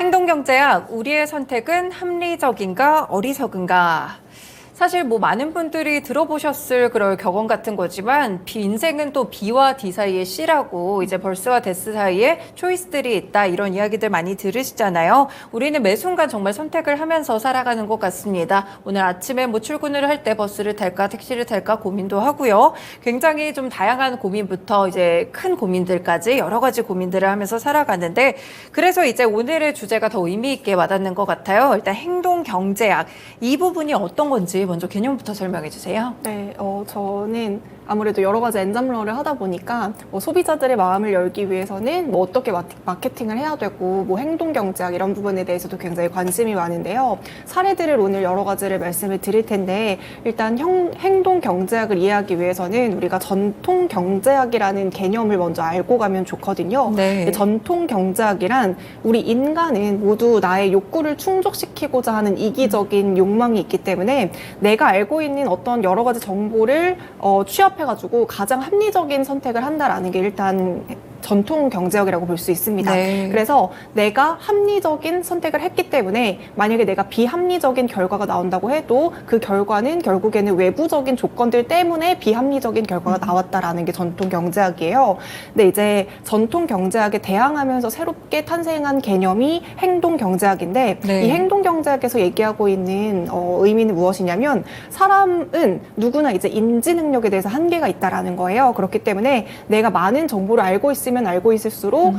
행동경제학, 우리의 선택은 합리적인가 어리석은가? 사실 많은 분들이 들어보셨을 그럴 격언 같은 거지만 인생은 또 B와 D 사이에 C라고 이제 벌스와 데스 사이에 초이스들이 있다 이런 이야기들 많이 들으시잖아요. 우리는 매 순간 정말 선택을 하면서 살아가는 것 같습니다. 오늘 아침에 출근을 할 때 버스를 탈까 택시를 탈까 고민도 하고요. 굉장히 좀 다양한 고민부터 이제 큰 고민들까지 여러 가지 고민들을 하면서 살아가는데 그래서 이제 오늘의 주제가 더 의미 있게 와닿는 것 같아요. 일단 행동경제학 이 부분이 어떤 건지 먼저 개념부터 설명해 주세요. 네, 저는 아무래도 여러 가지 엔잡러를 하다 보니까 소비자들의 마음을 열기 위해서는 어떻게 마케팅을 해야 되고 행동경제학 이런 부분에 대해서도 굉장히 관심이 많은데요. 사례들을 오늘 여러 가지를 말씀을 드릴 텐데 일단 행동경제학을 이해하기 위해서는 우리가 전통경제학이라는 개념을 먼저 알고 가면 좋거든요. 네. 전통경제학이란 우리 인간은 모두 나의 욕구를 충족시키고자 하는 이기적인 욕망이 있기 때문에 내가 알고 있는 어떤 여러 가지 정보를 취합해가지고 가장 합리적인 선택을 한다라는 게 일단 전통 경제학이라고 볼 수 있습니다. 네. 그래서 내가 합리적인 선택을 했기 때문에 만약에 내가 비합리적인 결과가 나온다고 해도 그 결과는 결국에는 외부적인 조건들 때문에 비합리적인 결과가 나왔다라는 게 전통 경제학이에요. 근데 이제 전통 경제학에 대항하면서 새롭게 탄생한 개념이 행동 경제학인데 네. 이 행동 경제학에서 얘기하고 있는 의미는 무엇이냐면 사람은 누구나 이제 인지 능력에 대해서 한계가 있다라는 거예요. 그렇기 때문에 내가 많은 정보를 알고 있으면 알고 있을수록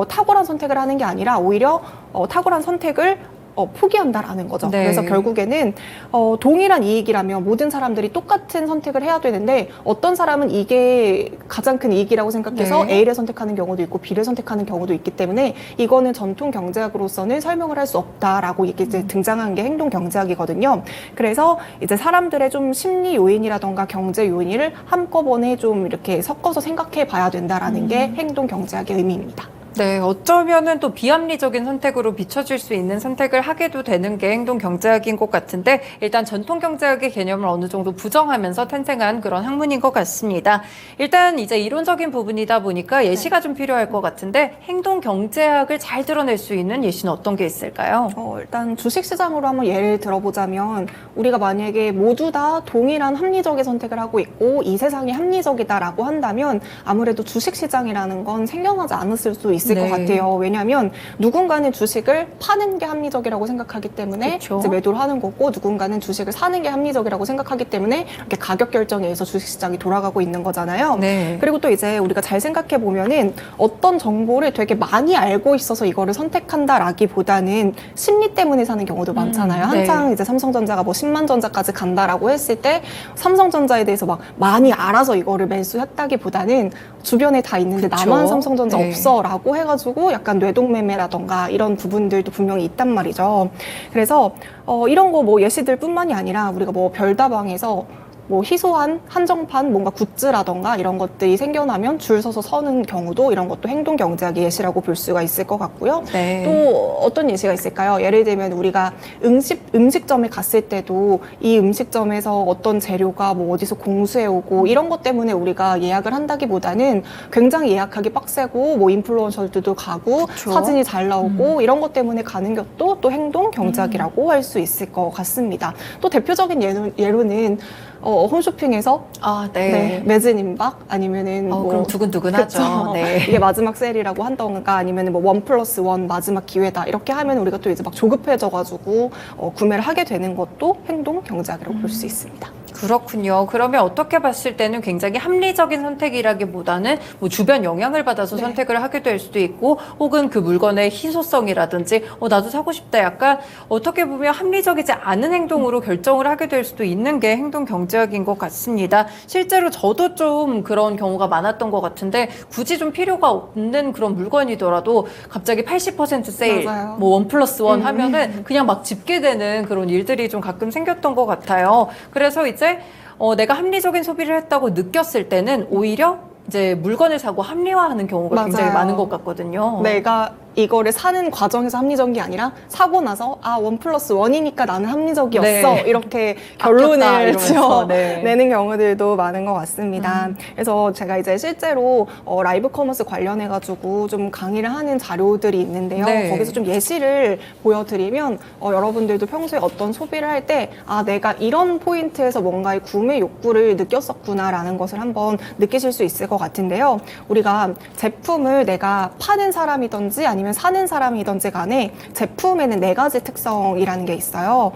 탁월한 선택을 하는 게 아니라 오히려 탁월한 선택을 포기한다라는 거죠. 네. 그래서 결국에는 동일한 이익이라면 모든 사람들이 똑같은 선택을 해야 되는데 어떤 사람은 이게 가장 큰 이익이라고 생각해서 네. A를 선택하는 경우도 있고 B를 선택하는 경우도 있기 때문에 이거는 전통 경제학으로서는 설명을 할 수 없다라고 이게 이제 등장한 게 행동 경제학이거든요. 그래서 이제 사람들의 좀 심리 요인이라던가 경제 요인을 한꺼번에 좀 이렇게 섞어서 생각해 봐야 된다라는 게 행동 경제학의 의미입니다. 네, 어쩌면은 또 비합리적인 선택으로 비춰질 수 있는 선택을 하게도 되는 게 행동 경제학인 것 같은데 일단 전통 경제학의 개념을 어느 정도 부정하면서 탄생한 그런 학문인 것 같습니다. 일단 이제 이론적인 부분이다 보니까 예시가 좀 필요할 것 같은데 행동 경제학을 잘 드러낼 수 있는 예시는 어떤 게 있을까요? 일단 주식시장으로 한번 예를 들어보자면 우리가 만약에 모두 다 동일한 합리적인 선택을 하고 있고 이 세상이 합리적이다라고 한다면 아무래도 주식시장이라는 건 생겨나지 않았을 수 있을 네. 것 같아요. 왜냐하면 누군가는 주식을 파는 게 합리적이라고 생각하기 때문에 그쵸. 이제 매도를 하는 거고 누군가는 주식을 사는 게 합리적이라고 생각하기 때문에 이렇게 가격 결정에 의해서 주식시장이 돌아가고 있는 거잖아요. 네. 그리고 또 이제 우리가 잘 생각해 보면은 어떤 정보를 되게 많이 알고 있어서 이거를 선택한다라기보다는 심리 때문에 사는 경우도 많잖아요. 네. 한창 이제 삼성전자가 10만 전자까지 간다라고 했을 때 삼성전자에 대해서 막 많이 알아서 이거를 매수했다기보다는 주변에 다 있는데 그쵸? 나만 삼성전자 네. 없어라고 해가지고 약간 뇌동매매라던가 이런 부분들도 분명히 있단 말이죠. 그래서 이런 거 예시들 뿐만이 아니라 우리가 별다방에서 희소한 한정판 뭔가 굿즈라던가 이런 것들이 생겨나면 줄 서서 서는 경우도 이런 것도 행동 경제학의 예시라고 볼 수가 있을 것 같고요. 네. 또 어떤 예시가 있을까요? 예를 들면 우리가 음식점에 갔을 때도 이 음식점에서 어떤 재료가 어디서 공수해 오고 이런 것 때문에 우리가 예약을 한다기보다는 굉장히 예약하기 빡세고 인플루언서들도 가고 그쵸. 사진이 잘 나오고 이런 것 때문에 가는 것도 또 행동 경제학이라고 할 수 있을 것 같습니다. 또 대표적인 예로는 홈쇼핑에서 네. 매진 임박 아니면은 그럼 두근두근하죠. 그쵸. 네. 이게 마지막 세일이라고 한다던가 아니면은 1+1 마지막 기회다 이렇게 하면 우리가 또 이제 막 조급해져가지고 구매를 하게 되는 것도 행동 경제학이라고 볼 수 있습니다. 그렇군요. 그러면 어떻게 봤을 때는 굉장히 합리적인 선택이라기보다는 주변 영향을 받아서 네. 선택을 하게 될 수도 있고 혹은 그 물건의 희소성이라든지 나도 사고 싶다 약간 어떻게 보면 합리적이지 않은 행동으로 결정을 하게 될 수도 있는 게 행동 경제학인 것 같습니다. 실제로 저도 좀 그런 경우가 많았던 것 같은데 굳이 좀 필요가 없는 그런 물건이더라도 갑자기 80% 세일, 맞아요. 1+1 하면은 그냥 막 집게 되는 그런 일들이 좀 가끔 생겼던 것 같아요. 그래서 이제 내가 합리적인 소비를 했다고 느꼈을 때는 오히려 이제 물건을 사고 합리화하는 경우가 굉장히 맞아요. 많은 것 같거든요. 내가 이거를 사는 과정에서 합리적인 게 아니라 사고 나서 1+1이니까 나는 합리적이었어. 네. 이렇게 아꼈다, 결론을 이러면서. 네. 내는 경우들도 많은 것 같습니다. 그래서 제가 이제 실제로 라이브 커머스 관련해가지고 좀 강의를 하는 자료들이 있는데요. 네. 거기서 좀 예시를 보여드리면 여러분들도 평소에 어떤 소비를 할 때 내가 이런 포인트에서 뭔가의 구매 욕구를 느꼈었구나라는 것을 한번 느끼실 수 있을 것 같은데요. 우리가 제품을 내가 파는 사람이든지 아니면 사는 사람이든지 간에 제품에는 4가지 특성이라는 게 있어요.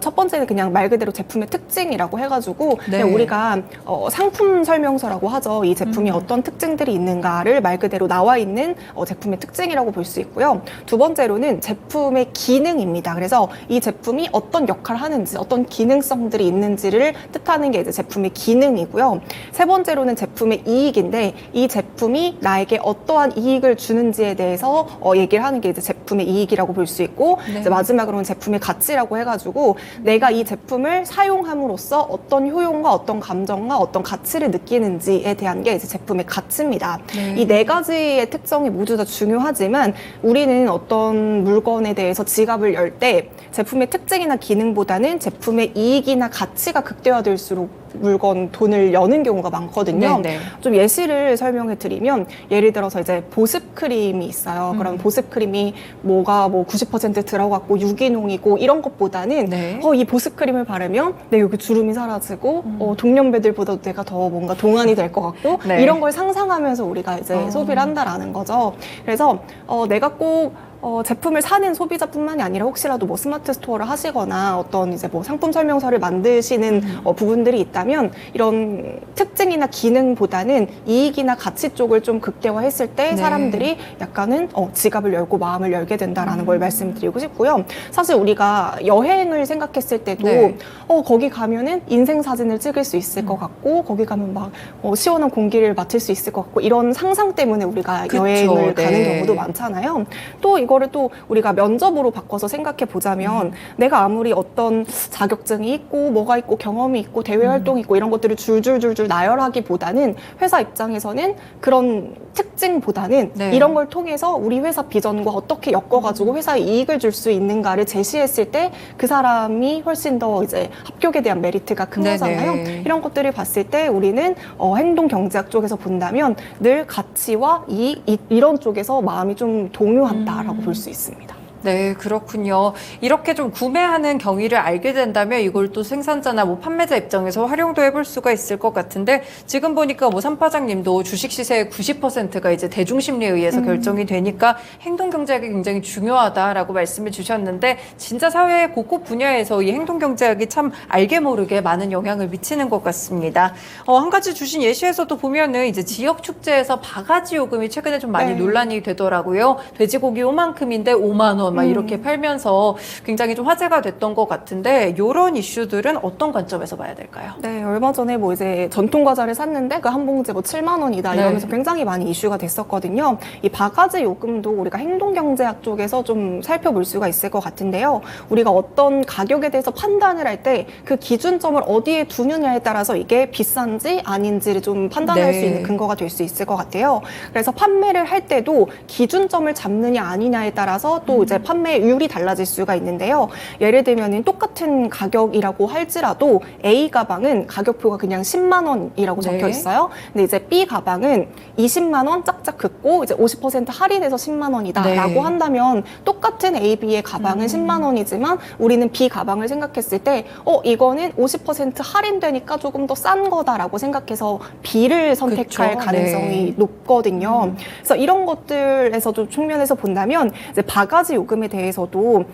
첫 번째는 그냥 말 그대로 제품의 특징이라고 해가지고 네. 그냥 우리가 상품 설명서라고 하죠. 이 제품이 어떤 특징들이 있는가를 말 그대로 나와 있는 제품의 특징이라고 볼 수 있고요. 두 번째로는 제품의 기능입니다. 그래서 이 제품이 어떤 역할을 하는지, 어떤 기능성들이 있는지를 뜻하는 게 이제 제품의 기능이고요. 세 번째로는 제품의 이익인데 이 제품이 나에게 어떠한 이익을 주는지에 대해서 얘기를 하는 게 이제 제품의 이익이라고 볼 수 있고 네. 이제 마지막으로는 제품의 가치라고 해가지고 내가 이 제품을 사용함으로써 어떤 효용과 어떤 감정과 어떤 가치를 느끼는지에 대한 게 이제 제품의 가치입니다. 네. 이 4가지의 특성이 모두 다 중요하지만 우리는 어떤 물건에 대해서 지갑을 열 때 제품의 특징이나 기능보다는 제품의 이익이나 가치가 극대화될수록 물건, 돈을 여는 경우가 많거든요. 네, 네. 좀 예시를 설명해 드리면 예를 들어서 이제 보습 크림이 있어요. 그럼 보습 크림이 뭐가 90% 들어갔고 유기농이고 이런 것보다는 네. 이 보습 크림을 바르면 내 여기 주름이 사라지고 동년배들보다도 내가 더 뭔가 동안이 될 것 같고 네. 이런 걸 상상하면서 우리가 이제 소비를 한다라는 거죠. 그래서 내가 꼭 제품을 사는 소비자뿐만이 아니라 혹시라도 뭐 스마트 스토어를 하시거나 어떤 이제 뭐 상품 설명서를 만드시는 부분들이 있다면 이런 특징이나 기능보다는 이익이나 가치 쪽을 좀 극대화했을 때 네. 사람들이 약간은 지갑을 열고 마음을 열게 된다라는 걸 말씀드리고 싶고요. 사실 우리가 여행을 생각했을 때도 네. 거기 가면은 인생 사진을 찍을 수 있을 것 같고 거기 가면 막 시원한 공기를 맡을 수 있을 것 같고 이런 상상 때문에 우리가 그쵸, 여행을 가는 네. 경우도 많잖아요. 또 이거를 또 우리가 면접으로 바꿔서 생각해 보자면 내가 아무리 어떤 자격증이 있고 뭐가 있고 경험이 있고 대외 활동이 있고 이런 것들을 줄줄줄줄 나열하기보다는 회사 입장에서는 그런 특징보다는 네. 이런 걸 통해서 우리 회사 비전과 어떻게 엮어가지고 회사에 이익을 줄 수 있는가를 제시했을 때 그 사람이 훨씬 더 이제 합격에 대한 메리트가 큰 네네. 거잖아요. 이런 것들을 봤을 때 우리는 행동 경제학 쪽에서 본다면 늘 가치와 이익 이런 쪽에서 마음이 좀 동요한다라고 볼 수 있습니다. 네, 그렇군요. 이렇게 좀 구매하는 경위를 알게 된다면 이걸 또 생산자나 뭐 판매자 입장에서 활용도 해볼 수가 있을 것 같은데 지금 보니까 뭐 삼파장님도 주식 시세의 90%가 이제 대중심리에 의해서 결정이 되니까 행동 경제학이 굉장히 중요하다라고 말씀해 주셨는데 진짜 사회 곳곳 분야에서 이 행동 경제학이 참 알게 모르게 많은 영향을 미치는 것 같습니다. 한 가지 주신 예시에서도 보면은 이제 지역 축제에서 바가지 요금이 최근에 좀 많이 네. 논란이 되더라고요. 돼지고기 요만큼인데 5만 원 막 이렇게 팔면서 굉장히 좀 화제가 됐던 것 같은데 이런 이슈들은 어떤 관점에서 봐야 될까요? 네, 얼마 전에 뭐 이제 전통 과자를 샀는데 그 한 봉지에 뭐 7만 원이다 이러면서 네. 굉장히 많이 이슈가 됐었거든요. 이 바가지 요금도 우리가 행동 경제학 쪽에서 좀 살펴볼 수가 있을 것 같은데요. 우리가 어떤 가격에 대해서 판단을 할 때 그 기준점을 어디에 두느냐에 따라서 이게 비싼지 아닌지를 좀 판단할 네. 수 있는 근거가 될 수 있을 것 같아요. 그래서 판매를 할 때도 기준점을 잡느냐 아니냐에 따라서 또 이제 판매율이 달라질 수가 있는데요. 예를 들면 똑같은 가격이라고 할지라도 A 가방은 가격표가 그냥 10만 원이라고 적혀 네. 있어요. 근데 이제 B 가방은 20만 원 짝짝 긋고 이제 50% 할인해서 10만 원이다라고 네. 한다면 똑같은 A, B의 가방은 10만 원이지만 우리는 B 가방을 생각했을 때 이거는 50% 할인되니까 조금 더 싼 거다라고 생각해서 B를 선택할 그쵸? 가능성이 네. 높거든요. 그래서 이런 것들에서도 측면에서 본다면 이제 바가지 요금에 대해서도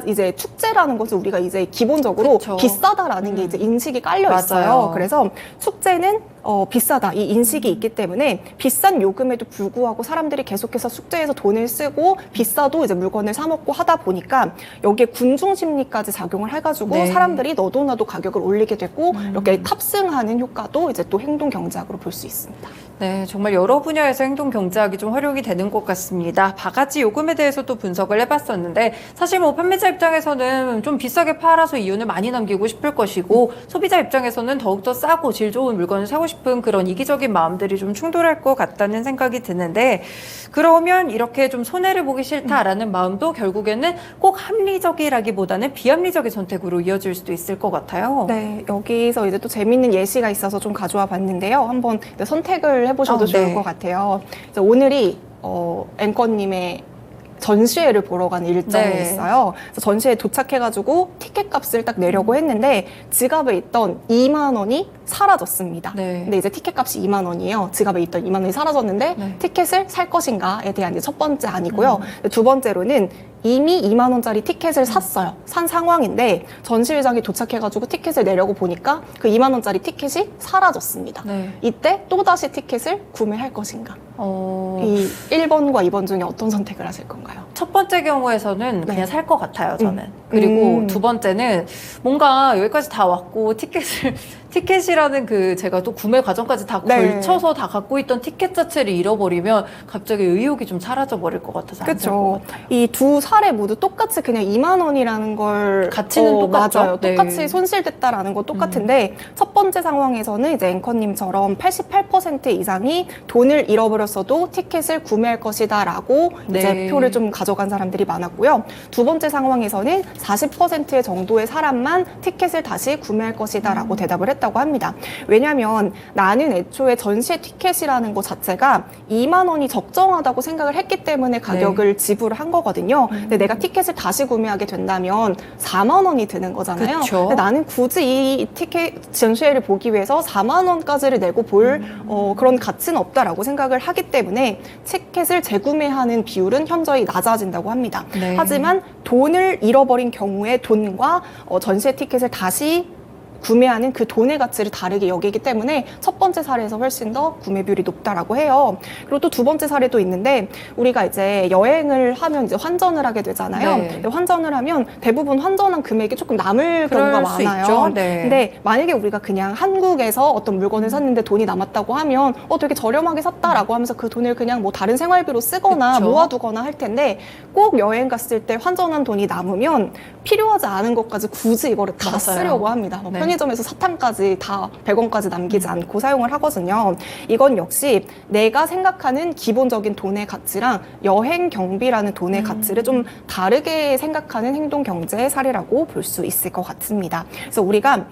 이제 축제라는 것을 우리가 이제 기본적으로 그쵸. 비싸다라는 게 이제 인식이 깔려 맞아요. 있어요. 그래서 축제는 비싸다 이 인식이 있기 때문에 비싼 요금에도 불구하고 사람들이 계속해서 축제에서 돈을 쓰고 비싸도 이제 물건을 사 먹고 하다 보니까 여기에 군중 심리까지 작용을 해가지고 네. 사람들이 너도 나도 가격을 올리게 되고 이렇게 탑승하는 효과도 이제 또 행동 경제학으로 볼 수 있습니다. 네, 정말 여러 분야에서 행동 경제학이 좀 활용이 되는 것 같습니다. 바가지 요금에 대해서도 분석을 해봤었는데 사실 뭐 판매자 입장에서는 좀 비싸게 팔아서 이윤을 많이 남기고 싶을 것이고 소비자 입장에서는 더욱더 싸고 질 좋은 물건을 사고 싶을 싶은 그런 이기적인 마음들이 좀 충돌할 것 같다는 생각이 드는데, 그러면 이렇게 좀 손해를 보기 싫다라는 마음도 결국에는 꼭 합리적이라기보다는 비합리적인 선택으로 이어질 수도 있을 것 같아요. 네, 여기서 이제 또 재밌는 예시가 있어서 좀 가져와 봤는데요. 한번 선택을 해보셔도 좋을 네. 것 같아요. 그래서 오늘이 앵커님의 전시회를 보러 가는 일정이 네. 있어요. 그래서 전시회에 도착해가지고 티켓 값을 딱 내려고 했는데 지갑에 있던 2만 원이 사라졌습니다. 네. 근데 이제 티켓 값이 2만 원이에요. 지갑에 있던 2만 원이 사라졌는데 네. 티켓을 살 것인가에 대한 이제 첫 번째 아니고요. 두 번째로는 이미 2만 원짜리 티켓을 샀어요. 산 상황인데 전시회장에 도착해가지고 티켓을 내려고 보니까 그 2만 원짜리 티켓이 사라졌습니다. 네. 이때 또다시 티켓을 구매할 것인가? 어, 이 1번과 2번 중에 어떤 선택을 하실 건가요? 첫 번째 경우에서는 네. 그냥 살 것 같아요, 저는. 그리고 두 번째는 뭔가 여기까지 다 왔고 티켓이라는 그 제가 또 구매 과정까지 다 네. 걸쳐서 다 갖고 있던 티켓 자체를 잃어버리면 갑자기 의욕이 좀 사라져 버릴 것 같아서 안 살 것 그렇죠. 같아요. 이 두 사례 모두 똑같이 그냥 2만 원이라는 걸 가치는 똑같죠? 맞아요. 네. 똑같이 손실됐다라는 건 똑같은데 첫 번째 상황에서는 이제 앵커님처럼 88% 이상이 돈을 잃어버렸어도 티켓을 구매할 것이다라고 네. 이제 표를 좀 가져간 사람들이 많았고요. 두 번째 상황에서는 40% 정도의 사람만 티켓을 다시 구매할 것이다라고 대답을 했다고 합니다. 왜냐하면 나는 애초에 전시회 티켓이라는 것 자체가 2만 원이 적정하다고 생각을 했기 때문에 가격을 지불한 거거든요. 근데 내가 티켓을 다시 구매하게 된다면 4만 원이 드는 거잖아요. 그쵸. 근데 나는 굳이 이 티켓 전시회를 보기 위해서 4만 원까지를 내고 볼 그런 가치는 없다라고 생각을 하기 때문에 티켓을 재구매하는 비율은 현저히 낮아진다고 합니다. 네. 하지만 돈을 잃어버린 경우에 돈과 전시회 티켓을 다시 구매하는 그 돈의 가치를 다르게 여기기 때문에 첫 번째 사례에서 훨씬 더 구매 비율이 높다라고 해요. 그리고 또 두 번째 사례도 있는데 우리가 이제 여행을 하면 이제 환전을 하게 되잖아요. 네. 근데 환전을 하면 대부분 환전한 금액이 조금 남을 그럴 경우가 수 많아요. 있죠. 네. 근데 만약에 우리가 그냥 한국에서 어떤 물건을 샀는데 돈이 남았다고 하면 되게 저렴하게 샀다라고 하면서 그 돈을 그냥 뭐 다른 생활비로 쓰거나 그쵸. 모아두거나 할 텐데 꼭 여행 갔을 때 환전한 돈이 남으면 필요하지 않은 것까지 굳이 이거를 다 맞아요. 쓰려고 합니다. 뭐 네. 편의점에서 사탕까지 다 100원까지 남기지 않고 사용을 하거든요. 이건 역시 내가 생각하는 기본적인 돈의 가치랑 여행 경비라는 돈의 가치를 좀 다르게 생각하는 행동 경제의 사례라고 볼 수 있을 것 같습니다. 그래서 우리가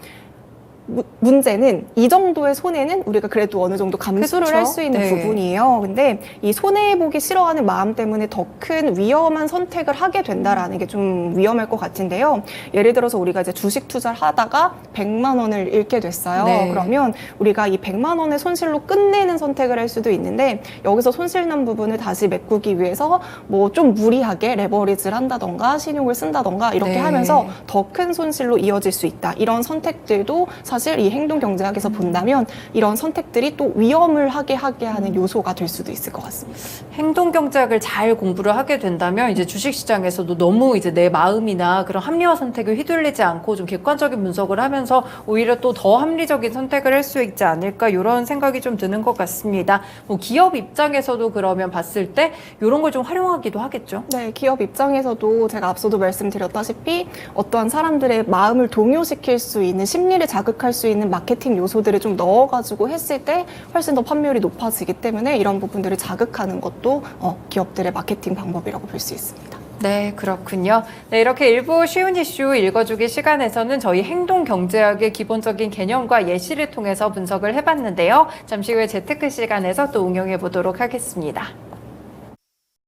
문제는 이 정도의 손해는 우리가 그래도 어느 정도 감수를 그쵸? 할 수 있는 네. 부분이에요. 근데 이 손해보기 싫어하는 마음 때문에 더 큰 위험한 선택을 하게 된다라는 게 좀 위험할 것 같은데요. 예를 들어서 우리가 이제 주식 투자를 하다가 100만 원을 잃게 됐어요. 네. 그러면 우리가 이 100만 원의 손실로 끝내는 선택을 할 수도 있는데 여기서 손실난 부분을 다시 메꾸기 위해서 뭐 좀 무리하게 레버리지를 한다던가 신용을 쓴다던가 이렇게 네. 하면서 더 큰 손실로 이어질 수 있다. 이런 선택들도 사실 이 행동 경제학에서 본다면 이런 선택들이 또 위험을 하게 하는 요소가 될 수도 있을 것 같습니다. 행동 경제학을 잘 공부를 하게 된다면 이제 주식 시장에서도 너무 이제 내 마음이나 그런 합리화 선택에 휘둘리지 않고 좀 객관적인 분석을 하면서 오히려 또 더 합리적인 선택을 할 수 있지 않을까 이런 생각이 좀 드는 것 같습니다. 뭐 기업 입장에서도 그러면 봤을 때 이런 걸 좀 활용하기도 하겠죠. 네, 기업 입장에서도 제가 앞서도 말씀드렸다시피 어떠한 사람들의 마음을 동요시킬 수 있는 심리를 자극할 수 있는 마케팅 요소들을 좀 넣어가지고 했을 때 훨씬 더 판매율이 높아지기 때문에 이런 부분들을 자극하는 것도 기업들의 마케팅 방법이라고 볼 수 있습니다. 네, 그렇군요. 네, 이렇게 일부 쉬운 이슈 읽어주기 시간에서는 저희 행동 경제학의 기본적인 개념과 예시를 통해서 분석을 해봤는데요. 잠시 후에 재테크 시간에서 또 응용해 보도록 하겠습니다.